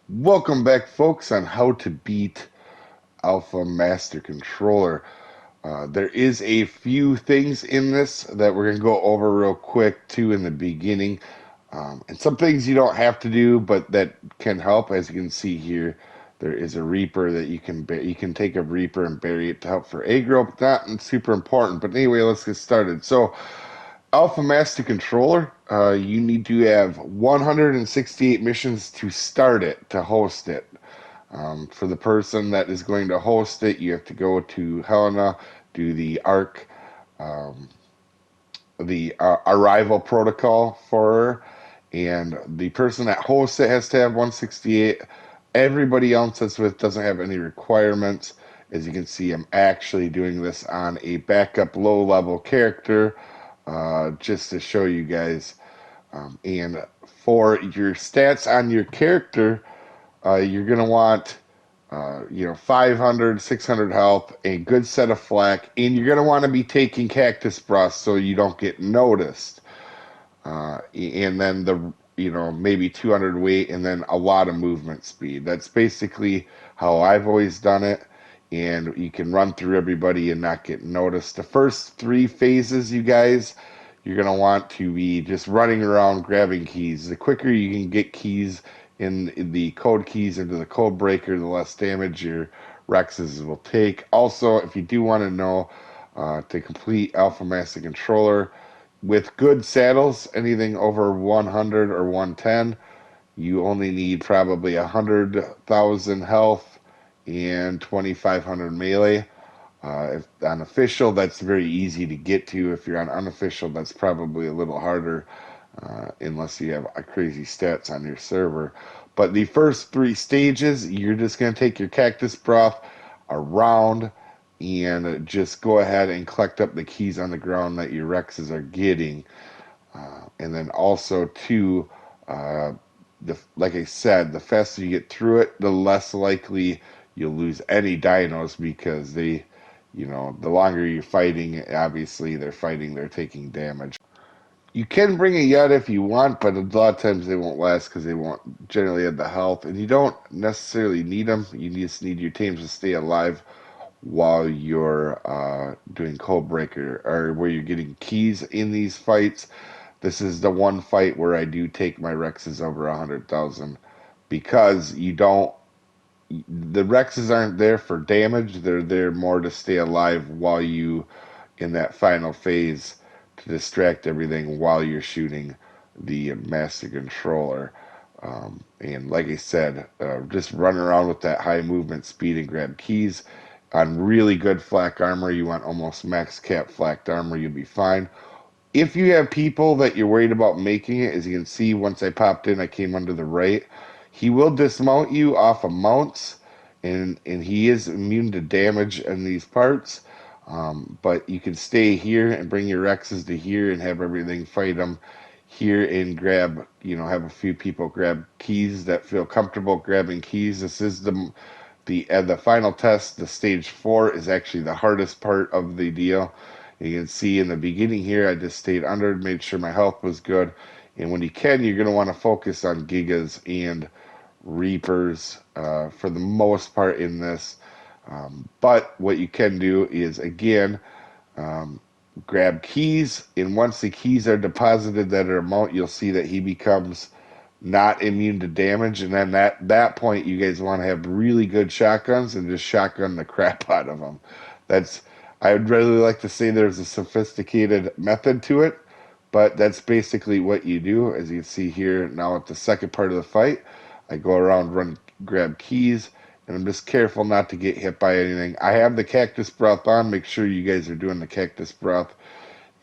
Welcome back, folks, on how to beat Alpha Master Controller. There is a few things in this that we're going to go over real quick, too, in the beginning. And some things you don't have to do, but that can help. As you can see here, there is a Reaper that you can take a Reaper and bury it to help for aggro. Not super important, but anyway, let's get started. So, Alpha Master Controller, you need to have 168 missions to start it, to host it. For the person that is going to host it, you have to go to Helena, do the Ark, the arrival protocol for her, and the person that hosts it has to have 168. Everybody else that's with doesn't have any requirements. As you can see, I'm actually doing this on a backup low-level character, just to show you guys. And for your stats on your character, you're going to want 500, 600 health, a good set of flak, and you're going to want to be taking cactus broth so you don't get noticed. And then maybe 200 weight, and then a lot of movement speed. That's basically how I've always done it, and you can run through everybody and not get noticed. The first 3 phases, you guys, you're going to want to be just running around grabbing keys. The quicker you can get keys in the code keys into the code breaker, the less damage your Rexes will take. Also, if you do want to know, to complete Alpha Master Controller with good saddles, anything over 100 or 110, you only need probably 100,000 health and 2,500 melee. If on official, that's very easy to get to. If you're on unofficial, that's probably a little harder, unless you have crazy stats on your server. But the first 3 stages, you're just going to take your cactus broth around and just go ahead and collect up the keys on the ground that your Rexes are getting. And then also, too, like I said, the faster you get through it, the less likely you'll lose any dinos, because the longer you're fighting, obviously they're taking damage. You can bring a Yet if you want, but a lot of times they won't last because they won't generally have the health, and you don't necessarily need them. You just need your teams to stay alive while you're doing Code Breaker, or where you're getting keys in these fights. This is the one fight where I do take my Rexes over 100,000, because the Rexes aren't there for damage. They're there more to stay alive while you, in that final phase, to distract everything while you're shooting the Master Controller. And like I said, just run around with that high movement speed and grab keys. On really good flak armor, you want almost max cap flak armor, you'll be fine. If you have people that you're worried about making it, as you can see, once I popped in, I came under the right. He will dismount you off of mounts, and he is immune to damage in these parts. But you can stay here and bring your Rexes to here and have everything fight them here, and grab, have a few people grab keys that feel comfortable grabbing keys. This is the final test. The stage 4 is actually the hardest part of the deal. You can see in the beginning here, I just stayed under, made sure my health was good. And when you can, you're going to want to focus on Gigas and Reapers for the most part in this. But what you can do is, again, grab keys, and once the keys are deposited that are mount, you'll see that he becomes not immune to damage. And then at that point, you guys want to have really good shotguns and just shotgun the crap out of them. I would really like to say there's a sophisticated method to it, but that's basically what you do. As you can see here, now at the second part of the fight, I go around, grab keys, and I'm just careful not to get hit by anything. I have the cactus breath on. Make sure you guys are doing the cactus breath,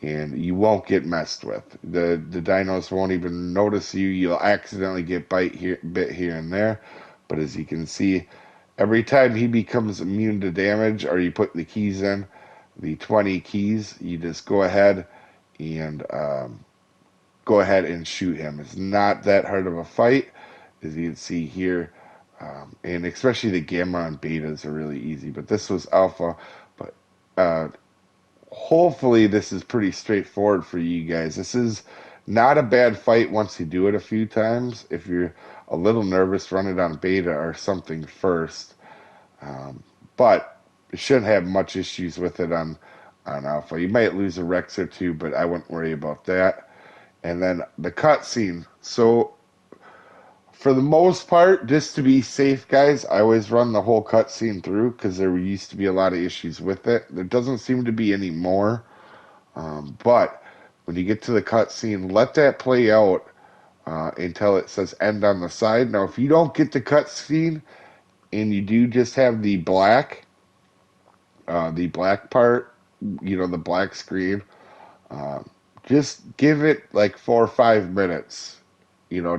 and you won't get messed with. The dinos won't even notice you. You'll accidentally get bit here and there, but as you can see, every time he becomes immune to damage, or you put the keys in, the 20 keys, you just go ahead and shoot him. It's not that hard of a fight, as you can see here. And especially the gamma and betas are really easy, but this was alpha. But hopefully this is pretty straightforward for you guys. This is Not a bad fight once you do it a few times. If you're a little nervous, run it on beta or something first. Um, but you shouldn't have much issues with it on alpha. You might lose a Rex or two, but I wouldn't worry about that. And then the cutscene. So for the most part, just to be safe, guys, I always run the whole cutscene through because there used to be a lot of issues with it. There doesn't seem to be any more. But when you get to the cutscene, let that play out until it says end on the side. Now, if you don't get the cutscene and you do just have the black part, the black screen, uh, just give it like 4 or 5 minutes,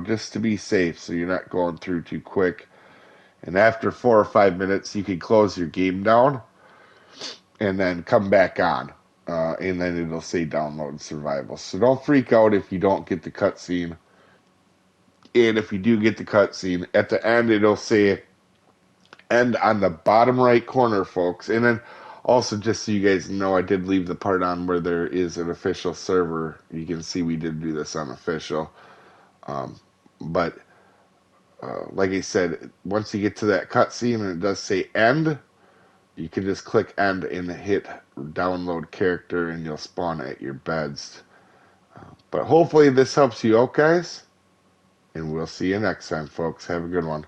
just to be safe so you're not going through too quick. And after 4 or 5 minutes, you can close your game down and then come back on. And then it'll say download survival. So don't freak out if you don't get the cutscene. And if you do get the cutscene, at the end it'll say end on the bottom right corner, folks. And then also, just so you guys know, I did leave the part on where there is an official server. You can see we did do this on official. But like I said, once you get to that cutscene and it does say end, you can just click end and hit download character and you'll spawn at your beds. But hopefully this helps you out, guys. And we'll see you next time, folks. Have a good one.